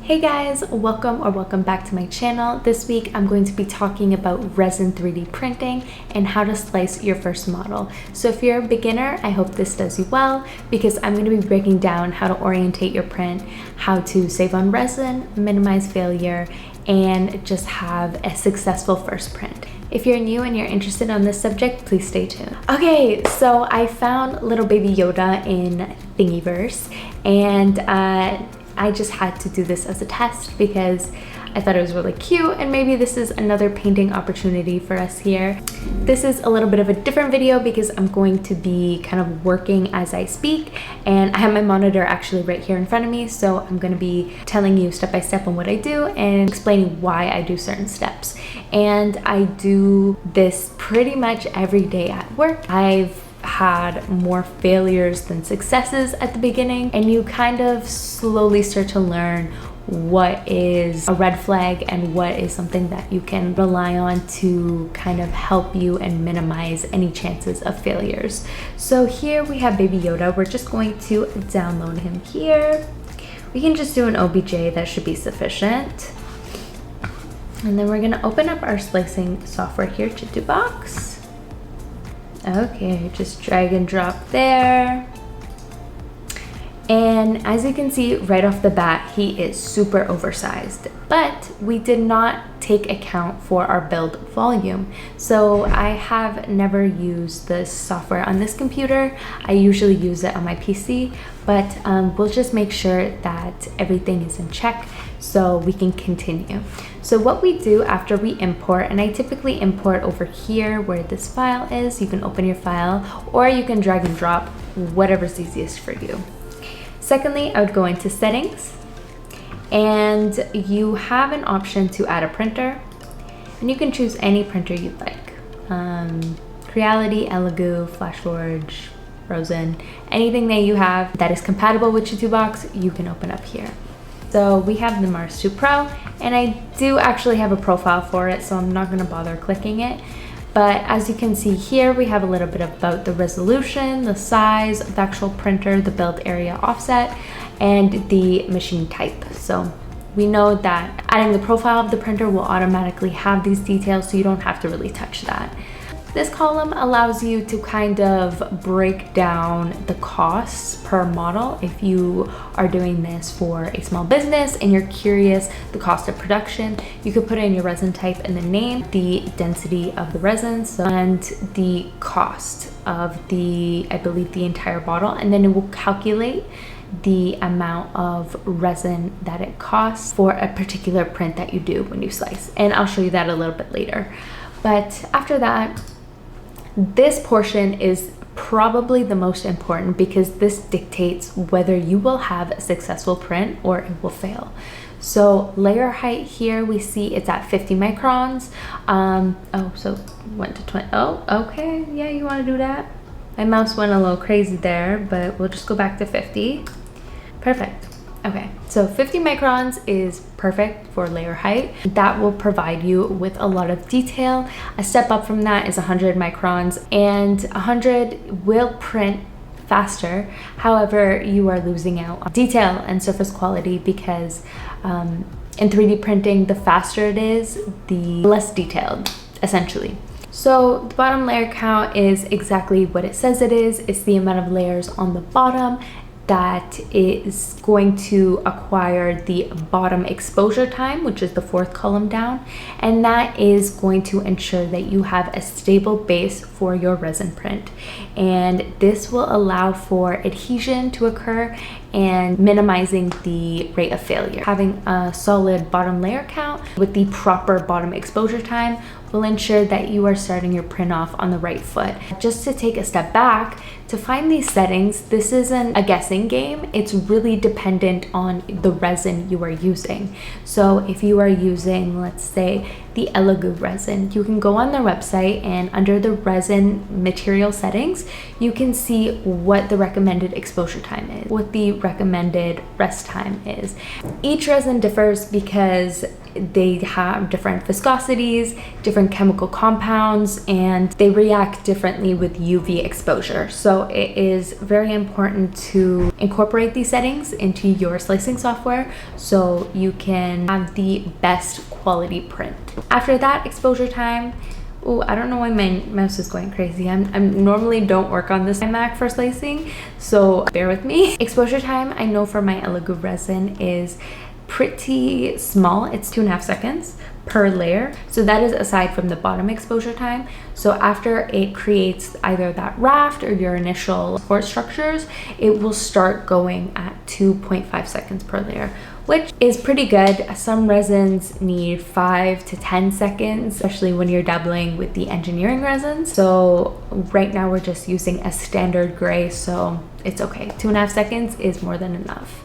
Hey guys, welcome back to my channel. This week I'm going to be talking about resin 3D printing and how to slice your first model. So if you're a beginner, I hope this does you well because I'm going to be breaking down how to orientate your print, how to save on resin, minimize failure, and just have a successful first print. If you're new and you're interested on this subject, please stay tuned. Okay, so I found little baby Yoda in Thingiverse, and I just had to do this as a test because I thought it was really cute, and maybe this is another painting opportunity for us here. This is a little bit of a different video because I'm going to be kind of working as I speak, and I have my monitor actually right here in front of me, so I'm going to be telling you step by step on what I do and explaining why I do certain steps. And I do this pretty much every day at work. I've had more failures than successes at the beginning, and you kind of slowly start to learn what is a red flag and what is something that you can rely on to kind of help you and minimize any chances of failures. So here we have baby Yoda. We're just going to download him here. We can just do an OBJ, that should be sufficient. And then we're gonna open up our slicing software here, ChituBox. Okay, just drag and drop there. And as you can see right off the bat, he is super oversized, but we did not take account for our build volume. So I have never used this software on this computer. I usually use it on my PC, but we'll just make sure that everything is in check so we can continue. So what we do after we import, and I typically import over here where this file is. You can open your file or you can drag and drop, whatever's easiest for you. Secondly, I would go into settings, and you have an option to add a printer, and you can choose any printer you'd like. Creality, Elegoo, FlashForge, Resin, anything that you have that is compatible with ChituBox, you can open up here. So we have the Mars 2 Pro, and I do actually have a profile for it, so I'm not going to bother clicking it. But as you can see here, we have a little bit about the resolution, the size of the actual printer, the build area offset, and the machine type. So we know that adding the profile of the printer will automatically have these details, so you don't have to really touch that. This column allows you to kind of break down the costs per model. If you are doing this for a small business and you're curious the cost of production, you could put in your resin type and the name, the density of the resin, and the cost of the, I believe, the entire bottle, and then it will calculate the amount of resin that it costs for a particular print that you do when you slice. And I'll show you that a little bit later. But after that, this portion is probably the most important because this dictates whether you will have a successful print or it will fail. So layer height here, we see it's at 50 microns. So went to 20. Oh, okay, yeah, you want to do that? My mouse went a little crazy there, but we'll just go back to 50. Perfect. Okay, so 50 microns is perfect for layer height. That will provide you with a lot of detail. A step up from that is 100 microns, and 100 will print faster. However, you are losing out on detail and surface quality because in 3D printing, the faster it is, the less detailed, essentially. So the bottom layer count is exactly what it says it is. It's the amount of layers on the bottom that is going to acquire the bottom exposure time, which is the fourth column down, and that is going to ensure that you have a stable base for your resin print. And this will allow for adhesion to occur and minimizing the rate of failure. Having a solid bottom layer count with the proper bottom exposure time will ensure that you are starting your print off on the right foot. Just to take a step back, to find these settings, this isn't a guessing game. It's really dependent on the resin you are using. So if you are using, let's say, the Elegoo resin, you can go on their website, and under the resin material settings, you can see what the recommended exposure time is, what the recommended rest time is. Each resin differs because they have different viscosities, different chemical compounds, and they react differently with UV exposure. So it is very important to incorporate these settings into your slicing software so you can have the best quality print. After that exposure time, oh, I don't know why my mouse is going crazy. I'm normally don't work on this Mac for slicing, so bear with me. Exposure time, I know for my Elegoo resin is pretty small. It's 2.5 seconds per layer. So that is aside from the bottom exposure time. So after it creates either that raft or your initial support structures, it will start going at 2.5 seconds per layer, which is pretty good. Some resins need 5 to 10 seconds, especially when you're dabbling with the engineering resins. So right now we're just using a standard gray, so it's okay. 2.5 seconds is more than enough.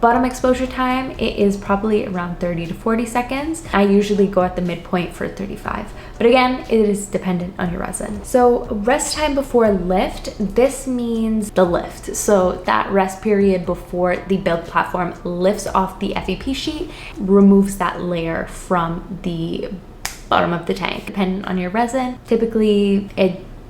Bottom exposure time, it is probably around 30 to 40 seconds. I usually go at the midpoint for 35, but again, it is dependent on your resin. So rest time before lift, this means the lift. So that rest period before the build platform lifts off the FEP sheet, removes that layer from the bottom of the tank. Depending on your resin, typically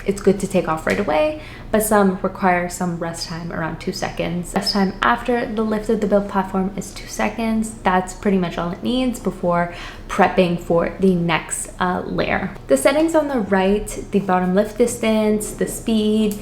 it's good to take off right away, but some require some rest time around 2 seconds. Rest time after the lift of the build platform is 2 seconds. That's pretty much all it needs before prepping for the next layer. The settings on the right, the bottom lift distance, the speed,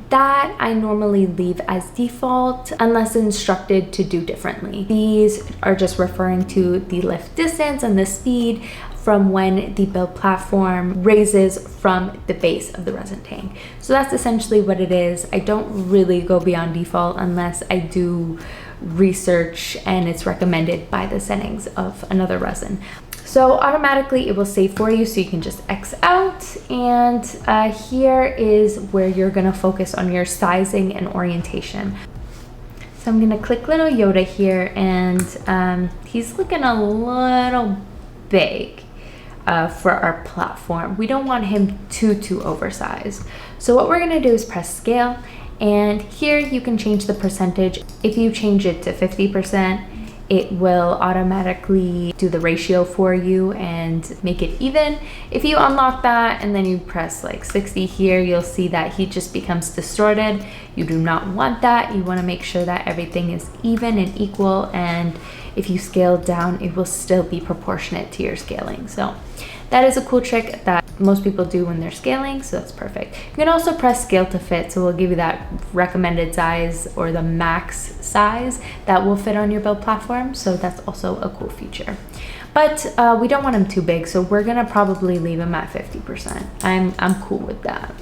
that I normally leave as default unless instructed to do differently. These are just referring to the lift distance and the speed from when the build platform raises from the base of the resin tank. So that's essentially what it is. I don't really go beyond default unless I do research and it's recommended by the settings of another resin. So automatically it will save for you, so you can just X out. And here is where you're gonna focus on your sizing and orientation. So I'm gonna click little Yoda here, and he's looking a little big for our platform. We don't want him too oversized. So what we're gonna do is press scale, and here you can change the percentage. If you change it to 50%, it will automatically do the ratio for you and make it even. If you unlock that and then you press like 60 here, you'll see that he just becomes distorted. You do not want that. You want to make sure that everything is even and equal, and if you scale down, it will still be proportionate to your scaling. So that is a cool trick that most people do when they're scaling, so that's perfect. You can also press scale to fit, so we'll give you that recommended size or the max size that will fit on your build platform, so that's also a cool feature. But we don't want him too big, so we're gonna probably leave him at 50%. I'm cool with that.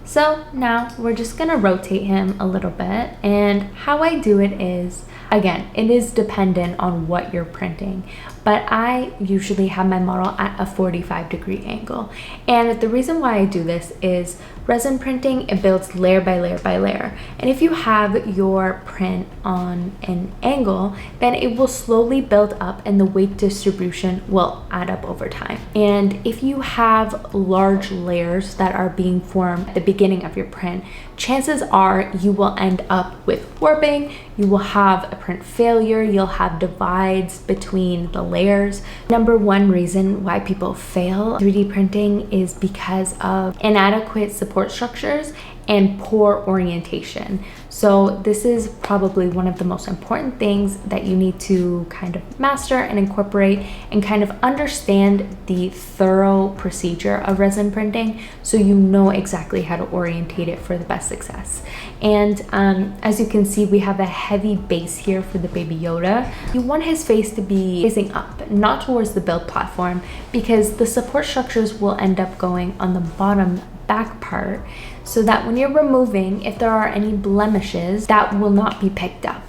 So now we're just gonna rotate him a little bit, and how I do it is, again, it is dependent on what you're printing, but I usually have my model at a 45-degree angle. And the reason why I do this is resin printing, it builds layer by layer by layer. And if you have your print on an angle, then it will slowly build up and the weight distribution will add up over time. And if you have large layers that are being formed at the beginning of your print, chances are you will end up with warping, you will have a print failure, you'll have divides between the layers. Number one reason why people fail 3D printing is because of inadequate support structures and poor orientation. So this is probably one of the most important things that you need to kind of master and incorporate and kind of understand the thorough procedure of resin printing so you know exactly how to orientate it for the best success. And as you can see, we have a heavy base here for the Baby Yoda. You want his face to be facing up, not towards the build platform, because the support structures will end up going on the bottom back part, so that when you're removing, if there are any blemishes, that will not be picked up.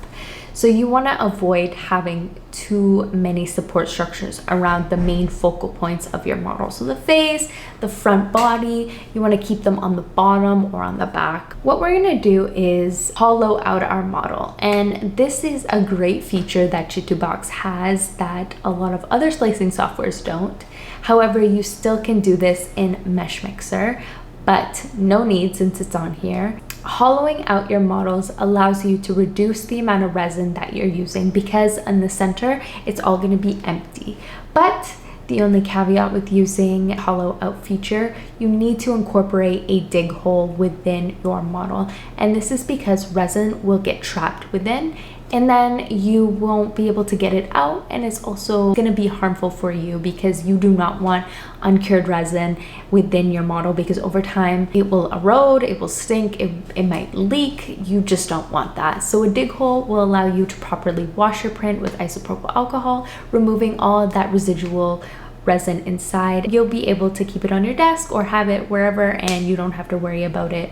So you want to avoid having too many support structures around the main focal points of your model. So the face, the front body, you want to keep them on the bottom or on the back. What we're going to do is hollow out our model. And this is a great feature that ChituBox has that a lot of other slicing softwares don't. However, you still can do this in Mesh Mixer, but no need since it's on here. Hollowing out your models allows you to reduce the amount of resin that you're using, because in the center it's all going to be empty. But the only caveat with using hollow out feature, you need to incorporate a dig hole within your model. And this is because resin will get trapped within, and then you won't be able to get it out, and it's also going to be harmful for you because you do not want uncured resin within your model, because over time it will erode, it will stink, it might leak. You just don't want that. So a dig hole will allow you to properly wash your print with isopropyl alcohol, removing all of that residual resin inside. You'll be able to keep it on your desk or have it wherever, and you don't have to worry about it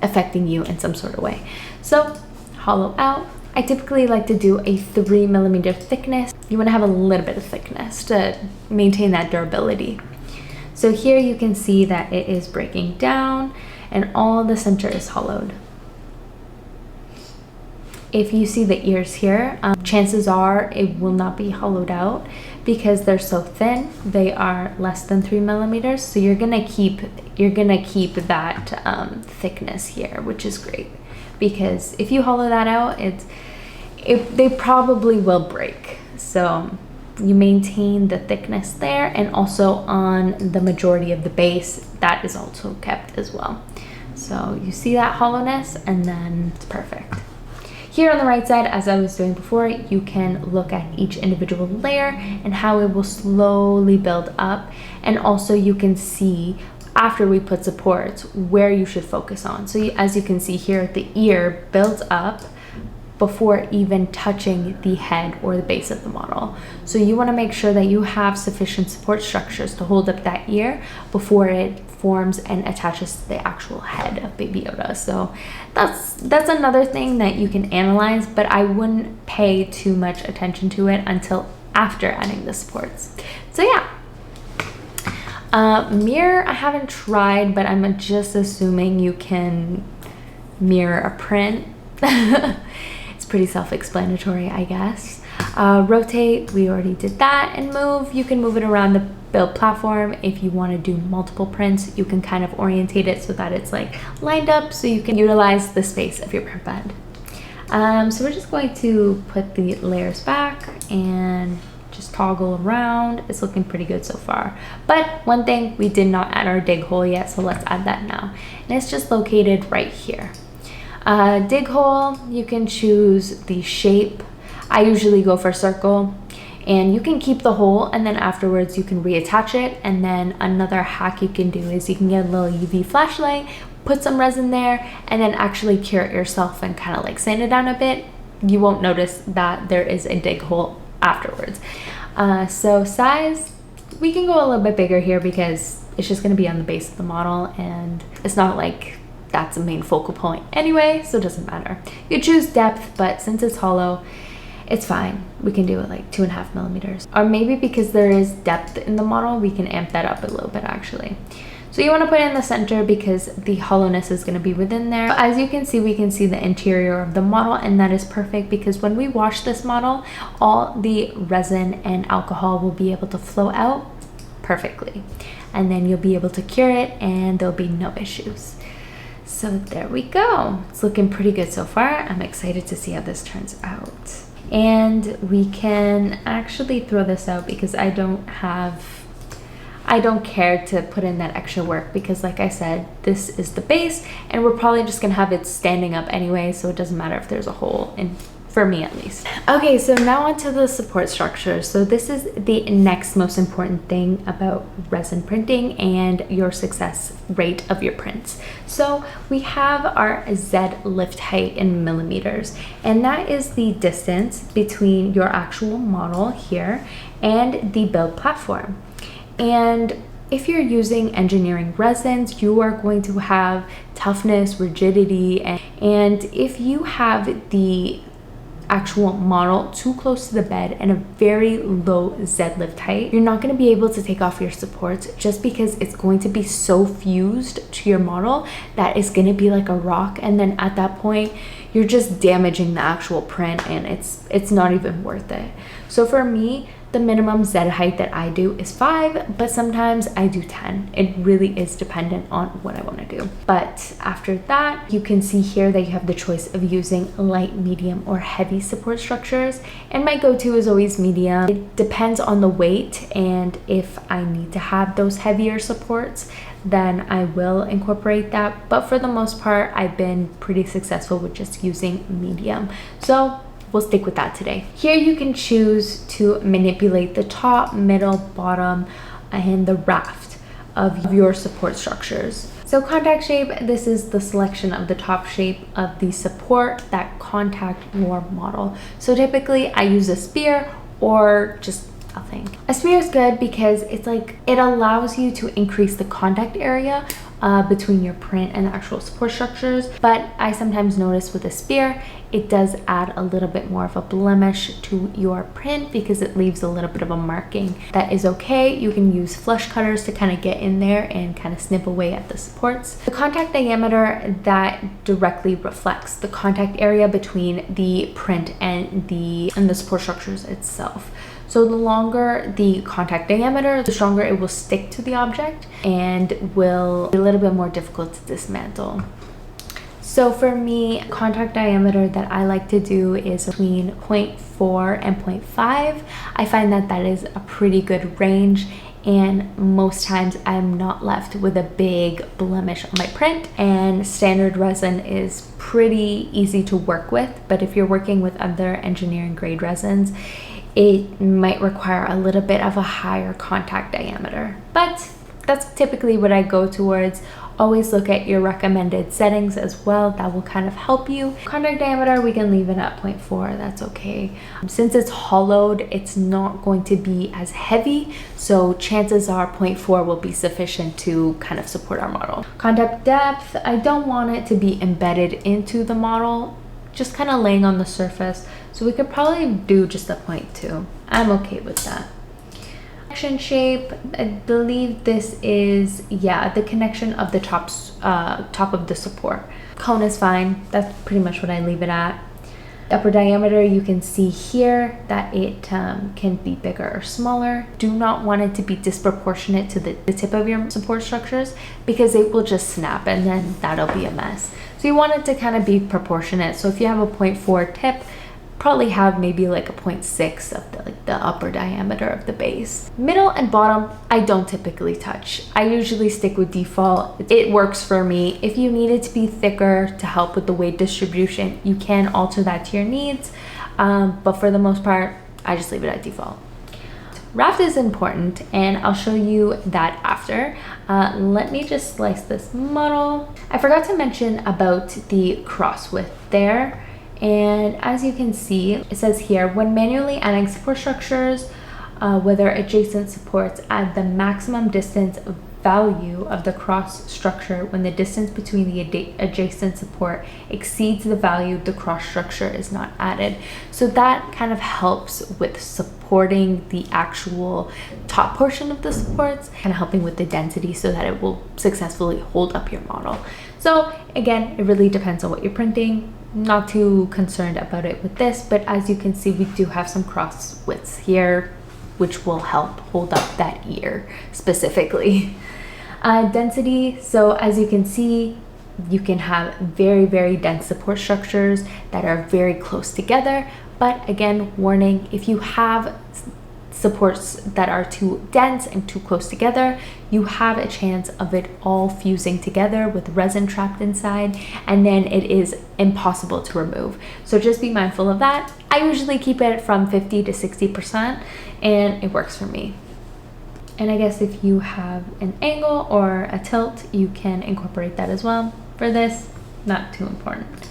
affecting you in some sort of way. So hollow out. I typically like to do a 3mm thickness. You want to have a little bit of thickness to maintain that durability. So here you can see that it is breaking down and all the center is hollowed. If you see the ears here, chances are it will not be hollowed out because they're so thin. They are less than 3mm, so you're gonna keep that thickness here, which is great, because if you hollow that out, they probably will break. So you maintain the thickness there, and also on the majority of the base, that is also kept as well. So you see that hollowness, and then it's perfect. Here on the right side, as I was doing before, you can look at each individual layer and how it will slowly build up. And also you can see after we put supports where you should focus on. So as you can see here, the ear builds up before even touching the head or the base of the model. So you want to make sure that you have sufficient support structures to hold up that ear before it forms and attaches to the actual head of Baby Yoda. So that's another thing that you can analyze, but I wouldn't pay too much attention to it until after adding the supports. So yeah. Mirror, I haven't tried, but I'm just assuming you can mirror a print. It's pretty self-explanatory, I guess. Rotate, we already did that. And move, you can move it around the build platform. If you want to do multiple prints, you can kind of orientate it so that it's like lined up so you can utilize the space of your print bed. So we're just going to put the layers back and just toggle around. It's looking pretty good so far. But one thing, we did not add our dig hole yet, so let's add that now. And it's just located right here. Dig hole, you can choose the shape. I usually go for circle, and you can keep the hole, and then afterwards you can reattach it. And then another hack you can do is you can get a little UV flashlight, put some resin there, and then actually cure it yourself and kind of like sand it down a bit. You won't notice that there is a dig hole afterwards. So size, we can go a little bit bigger here because it's just going to be on the base of the model, and it's not like that's a main focal point anyway, so it doesn't matter. You choose depth, but since it's hollow, it's fine. We can do it like 2.5mm, or maybe because there is depth in the model, we can amp that up a little bit actually. So you want to put it in the center because the hollowness is going to be within there. As you can see, we can see the interior of the model, and that is perfect because when we wash this model, all the resin and alcohol will be able to flow out perfectly, and then you'll be able to cure it and there'll be no issues. So there we go. It's looking pretty good so far. I'm excited to see how this turns out. And we can actually throw this out because I don't care to put in that extra work because like I said, this is the base and we're probably just gonna have it standing up anyway, so it doesn't matter if there's a hole in, for me at least. Okay, so now onto the support structure. So this is the next most important thing about resin printing and your success rate of your prints. So we have our Z lift height in millimeters, and that is the distance between your actual model here and the build platform. And if you're using engineering resins, you are going to have toughness, rigidity, and if you have the actual model too close to the bed and a very low Z lift height, you're not going to be able to take off your supports just because it's going to be so fused to your model that it's going to be like a rock, and then at that point you're just damaging the actual print, and it's not even worth it. So for me, the minimum Z height that I do is 5, but sometimes I do 10. It really is dependent on what I want to do. But after that, you can see here that you have the choice of using light, medium, or heavy support structures. And my go-to is always medium. It depends on the weight, and if I need to have those heavier supports, then I will incorporate that. But for the most part, I've been pretty successful with just using medium. So we'll stick with that today. Here you can choose to manipulate the top, middle, bottom, and the raft of your support structures. So contact shape, this is the selection of the top shape of the support that contact your model. So typically I use a spear or just nothing. A spear is good because it's like, it allows you to increase the contact area between your print and the actual support structures. But I sometimes notice with a spear, it does add a little bit more of a blemish to your print because it leaves a little bit of a marking. That is okay. You can use flush cutters to kind of get in there and kind of snip away at the supports. The contact diameter that directly reflects the contact area between the print and the support structures itself. So the longer the contact diameter, the stronger it will stick to the object and will be a little bit more difficult to dismantle. So for me, contact diameter that I like to do is between 0.4 and 0.5. I find that that is a pretty good range, and most times I'm not left with a big blemish on my print, and standard resin is pretty easy to work with. But if you're working with other engineering grade resins, it might require a little bit of a higher contact diameter, but that's typically what I go towards. Always look at your recommended settings as well. That will kind of help you. Contact diameter, we can leave it at 0.4. That's okay. Since it's hollowed, it's not going to be as heavy. So chances are 0.4 will be sufficient to kind of support our model. Contact depth, I don't want it to be embedded into the model, just kind of laying on the surface. So we could probably do just a 0.2. I'm okay with that. Connection shape, I believe this is, yeah, the connection of the top of the support. Cone is fine. That's pretty much what I leave it at. The upper diameter, you can see here that it can be bigger or smaller. Do not want it to be disproportionate to the tip of your support structures because it will just snap and then that'll be a mess. So you want it to kind of be proportionate. So if you have a 0.4 tip, probably have maybe like a 0.6 of the upper diameter of the base. Middle and bottom, I don't typically touch. I usually stick with default. It works for me. If you need it to be thicker to help with the weight distribution, you can alter that to your needs. But for the most part, I just leave it at default. Raft is important, and I'll show you that after. Let me just slice this model. I forgot to mention about the cross width there. And as you can see, it says here, when manually adding support structures, whether adjacent supports, add the maximum distance value of the cross structure when the distance between the adjacent support exceeds the value the cross structure is not added. So that kind of helps with supporting the actual top portion of the supports, kind of helping with the density so that it will successfully hold up your model. So again, it really depends on what you're printing. Not too concerned about it with this, but as you can see, we do have some cross widths here, which will help hold up that ear specifically. Density, so as you can see, you can have very, very dense support structures that are very close together. But again, warning, if you have supports that are too dense and too close together, you have a chance of it all fusing together with resin trapped inside, and then it is impossible to remove. So just be mindful of that. I usually keep it from 50 to 60%, and it works for me. And I guess if you have an angle or a tilt, you can incorporate that as well. For this, not too important.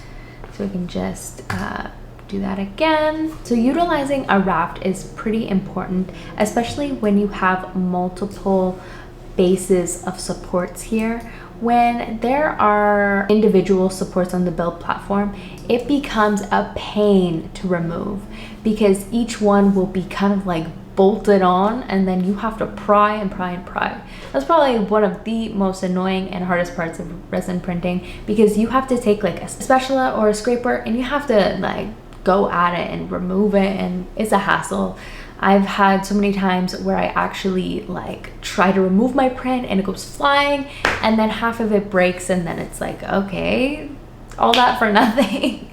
So we can just do that again. So utilizing a raft is pretty important, especially when you have multiple bases of supports here. When there are individual supports on the build platform, it becomes a pain to remove because each one will be kind of like bolted on, and then you have to pry and pry and pry. That's probably one of the most annoying and hardest parts of resin printing, because you have to take like a spatula or a scraper and you have to like go at it and remove it, and it's a hassle. I've had so many times where I actually like try to remove my print and it goes flying, and then half of it breaks, and then it's like, okay, all that for nothing.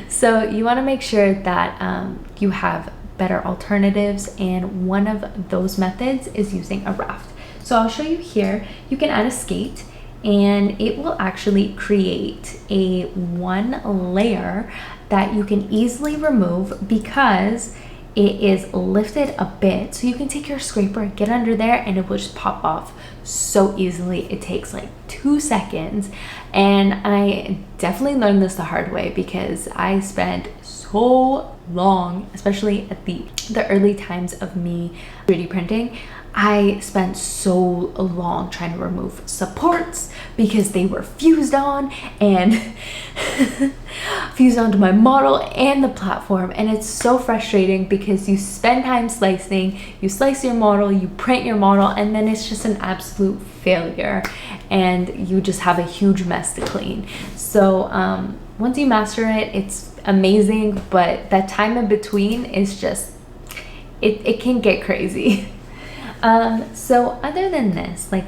So you want to make sure that you have better alternatives, and one of those methods is using a raft. So I'll show you here. You can add a skate and it will actually create a one layer that you can easily remove because it is lifted a bit. So you can take your scraper, get under there, and it will just pop off so easily. It takes like 2 seconds. And I definitely learned this the hard way because I spent so long, especially at the early times of me 3D printing, I spent so long trying to remove supports because they were fused on and fused onto my model and the platform. And it's so frustrating because you spend time slicing, you slice your model, you print your model, and then it's just an absolute failure and you just have a huge mess to clean. So once you master it, it's amazing, but that time in between is just, it can get crazy. So other than this, like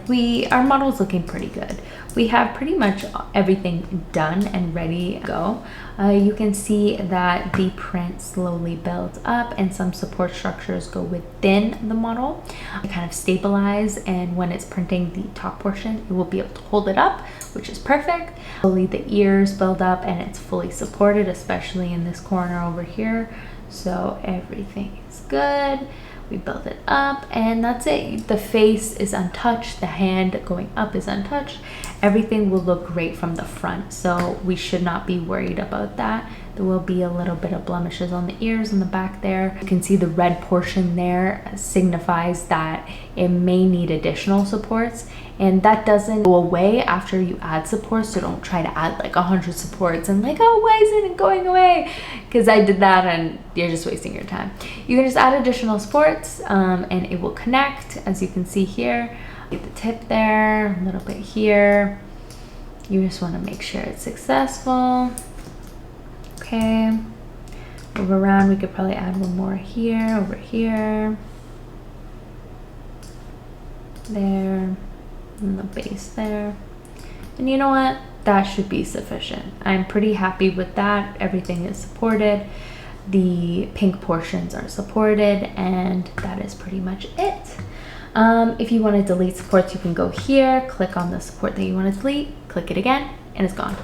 our model's looking pretty good. We have pretty much everything done and ready to go. You can see that the print slowly builds up and some support structures go within the model to kind of stabilize, and when it's printing the top portion, it will be able to hold it up, which is perfect. Slowly the ears build up and it's fully supported, especially in this corner over here. So everything is good. We build it up and that's it. The face is untouched, the hand going up is untouched. Everything will look great from the front, so we should not be worried about that. There will be a little bit of blemishes on the ears in the back there. You can see the red portion there signifies that it may need additional supports, and that doesn't go away after you add supports. So don't try to add like 100 supports and like, oh, why isn't it going away? Because I did that and you're just wasting your time. You can just add additional supports and it will connect, as you can see here. Get the tip there, a little bit here. You just want to make sure it's successful. Okay, move around. We could probably add one more here, over here, there, and the base there. And you know what? That should be sufficient. I'm pretty happy with that. Everything is supported. The pink portions are supported, and that is pretty much it. If you want to delete supports, you can go here, click on the support that you want to delete, click it again, and it's gone.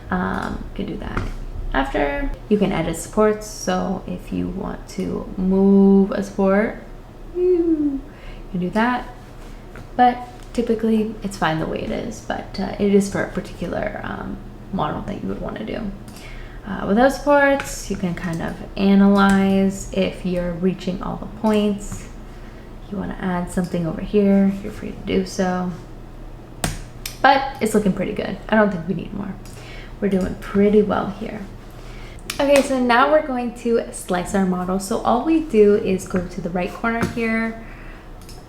You can do that. After, you can edit supports. So if you want to move a support, you can do that. But typically, it's fine the way it is. But it is for a particular model that you would want to do. Without supports, you can kind of analyze if you're reaching all the points. If you want to add something over here, you're free to do so. But it's looking pretty good. I don't think we need more. We're doing pretty well here. Okay, so now we're going to slice our model. So all we do is go to the right corner here.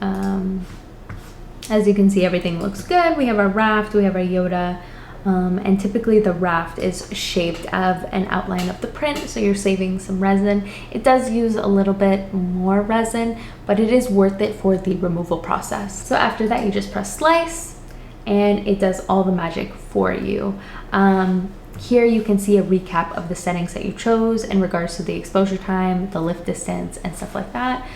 As you can see, everything looks good. We have our raft, we have our Yoda, and typically the raft is shaped of an outline of the print, so you're saving some resin. It does use a little bit more resin, but it is worth it for the removal process. So after that, you just press slice, and it does all the magic for you. Here you can see a recap of the settings that you chose in regards to the exposure time, the lift distance, and stuff like that.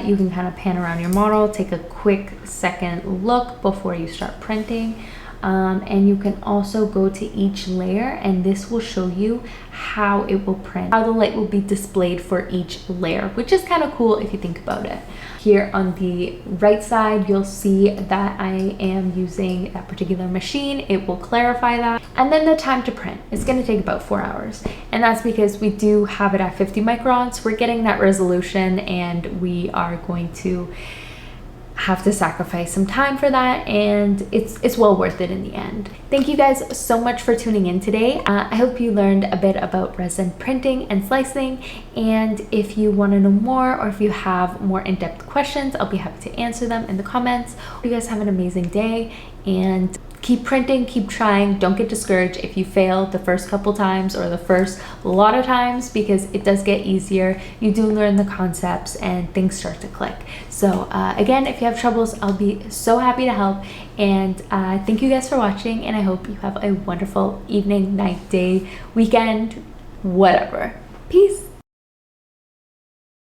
You can kind of pan around your model, take a quick second look before you start printing. And you can also go to each layer, and this will show you how it will print, how the light will be displayed for each layer, which is kind of cool if you think about it. Here on the right side, you'll see that I am using that particular machine. It will clarify that. And then the time to print, it's going to take about 4 hours. And that's because we do have it at 50 microns. We're getting that resolution, and we are going to have to sacrifice some time for that, and it's well worth it in the end. Thank you guys so much for tuning in today. I hope you learned a bit about resin printing and slicing, and if you want to know more or if you have more in-depth questions, I'll be happy to answer them in the comments. Hope you guys have an amazing day, and keep printing, keep trying. Don't get discouraged if you fail the first couple times or the first lot of times, because it does get easier. You do learn the concepts and things start to click. So again, if you have troubles, I'll be so happy to help. And thank you guys for watching, and I hope you have a wonderful evening, night, day, weekend, whatever. Peace.